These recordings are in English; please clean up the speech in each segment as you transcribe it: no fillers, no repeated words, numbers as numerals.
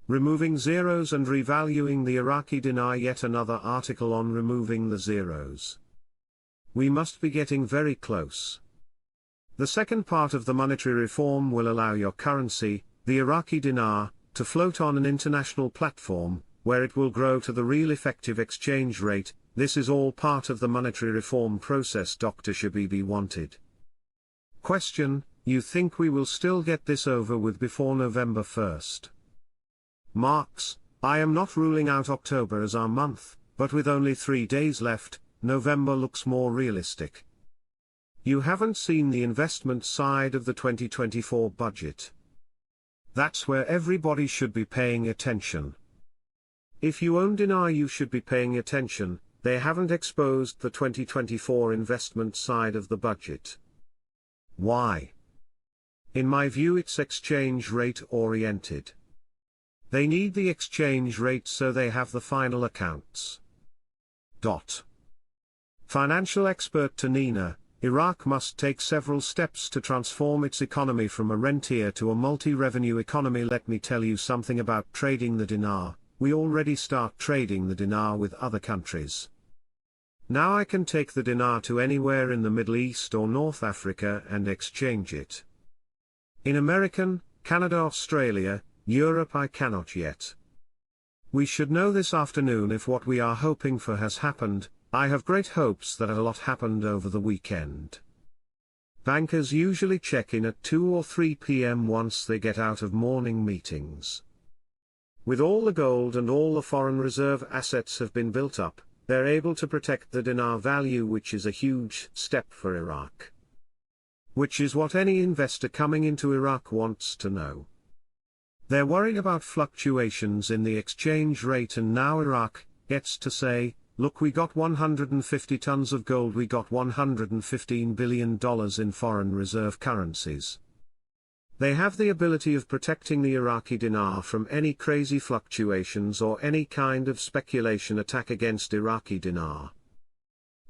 Removing zeros and revaluing the Iraqi dinar. Yet another article on removing the zeros. We must be getting very close. The second part of the monetary reform will allow your currency, the Iraqi dinar, to float on an international platform, where it will grow to the real effective exchange rate. This is all part of the monetary reform process Dr. Shabibi wanted. Question: you think we will still get this over with before November 1st? Marks: I am not ruling out October as our month, but with only 3 days left, November looks more realistic. You haven't seen the investment side of the 2024 budget. That's where everybody should be paying attention. If you own dinar, you should be paying attention. They haven't exposed the 2024 investment side of the budget. Why? In my view, it's exchange rate oriented. They need the exchange rate so they have the final accounts. Financial expert Tanina: Iraq must take several steps to transform its economy from a rentier to a multi-revenue economy. Let me tell you something about trading the dinar. We already start trading the dinar with other countries. Now I can take the dinar to anywhere in the Middle East or North Africa and exchange it. In American, Canada, Australia, Europe I cannot yet. We should know this afternoon if what we are hoping for has happened. I have great hopes that a lot happened over the weekend. Bankers usually check in at 2 or 3 p.m. once they get out of morning meetings. With all the gold and all the foreign reserve assets have been built up, they're able to protect the dinar value, which is a huge step for Iraq. Which is what any investor coming into Iraq wants to know. They're worried about fluctuations in the exchange rate, and now Iraq gets to say, look, we got 150 tons of gold, we got $115 billion in foreign reserve currencies. They have the ability of protecting the Iraqi dinar from any crazy fluctuations or any kind of speculation attack against Iraqi dinar.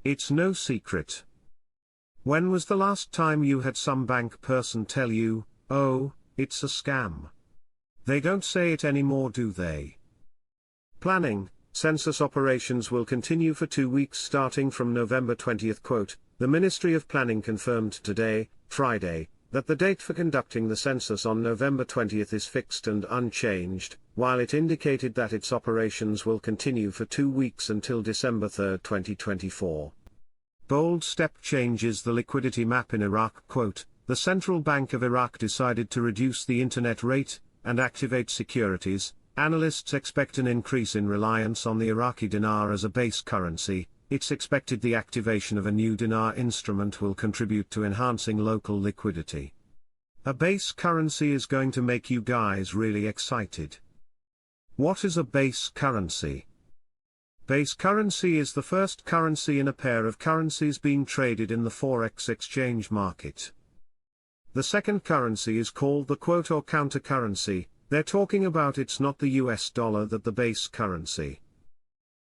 It's no secret. When was the last time you had some bank person tell you, oh, it's a scam? They don't say it anymore, do they? Planning. Census operations will continue for 2 weeks starting from November 20th. Quote, the Ministry of Planning confirmed today, Friday, that the date for conducting the census on November 20th is fixed and unchanged, while it indicated that its operations will continue for 2 weeks until December 3, 2024. Bold step changes the liquidity map in Iraq. Quote, the Central Bank of Iraq decided to reduce the internet rate and activate securities. Analysts expect an increase in reliance on the Iraqi dinar as a base currency. It's expected the activation of a new dinar instrument will contribute to enhancing local liquidity. A base currency is going to make you guys really excited. What is a base currency? Base currency is the first currency in a pair of currencies being traded in the Forex exchange market. The second currency is called the quote or counter currency. They're talking about it's not the US dollar that the base currency.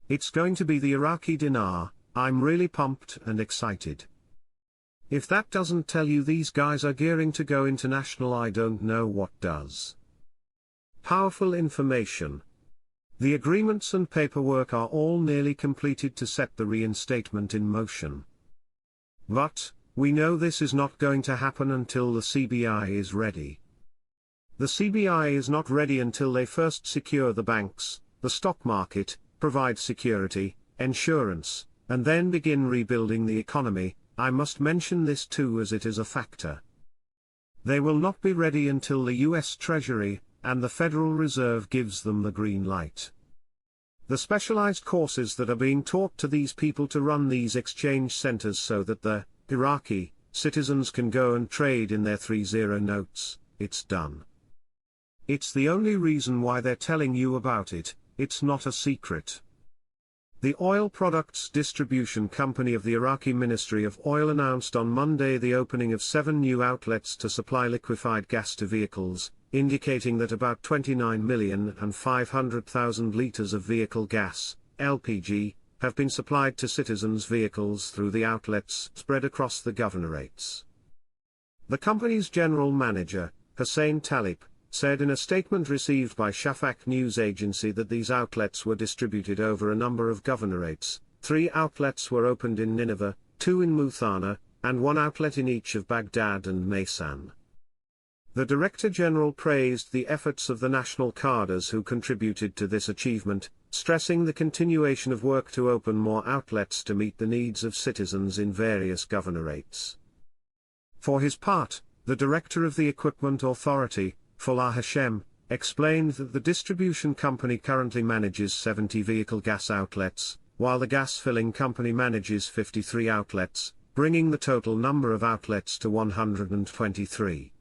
It's going to be the Iraqi dinar. I'm really pumped and excited. If that doesn't tell you these guys are gearing to go international, I don't know what does. Powerful information. The agreements and paperwork are all nearly completed to set the reinstatement in motion. But, we know this is not going to happen until the CBI is ready. The CBI is not ready until they first secure the banks, the stock market, provide security, insurance, and then begin rebuilding the economy. I must mention this too as it is a factor. They will not be ready until the US Treasury and the Federal Reserve gives them the green light. The specialized courses that are being taught to these people to run these exchange centers so that the Iraqi citizens can go and trade in their 3-0 notes, it's done. It's the only reason why they're telling you about it. It's not a secret. The Oil Products Distribution Company of the Iraqi Ministry of Oil announced on Monday the opening of 7 new outlets to supply liquefied gas to vehicles, indicating that about 29,500,000 liters of vehicle gas, LPG, have been supplied to citizens' vehicles through the outlets spread across the governorates. The company's general manager, Hussein Talib, said in a statement received by Shafaq news agency that these outlets were distributed over a number of governorates. 3 outlets were opened in Nineveh, 2 in Muthanna, and 1 outlet in each of Baghdad and Maysan. The Director General praised the efforts of the national cadres who contributed to this achievement, stressing the continuation of work to open more outlets to meet the needs of citizens in various governorates. For his part, the Director of the Equipment Authority, Fulah Hashem, explained that the distribution company currently manages 70 vehicle gas outlets, while the gas filling company manages 53 outlets, bringing the total number of outlets to 123.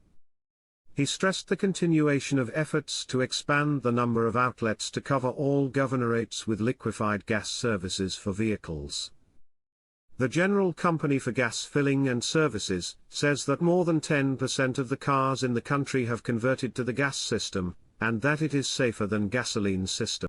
He stressed the continuation of efforts to expand the number of outlets to cover all governorates with liquefied gas services for vehicles. The General Company for Gas Filling and Services says that more than 10% of the cars in the country have converted to the gas system, and that it is safer than gasoline system.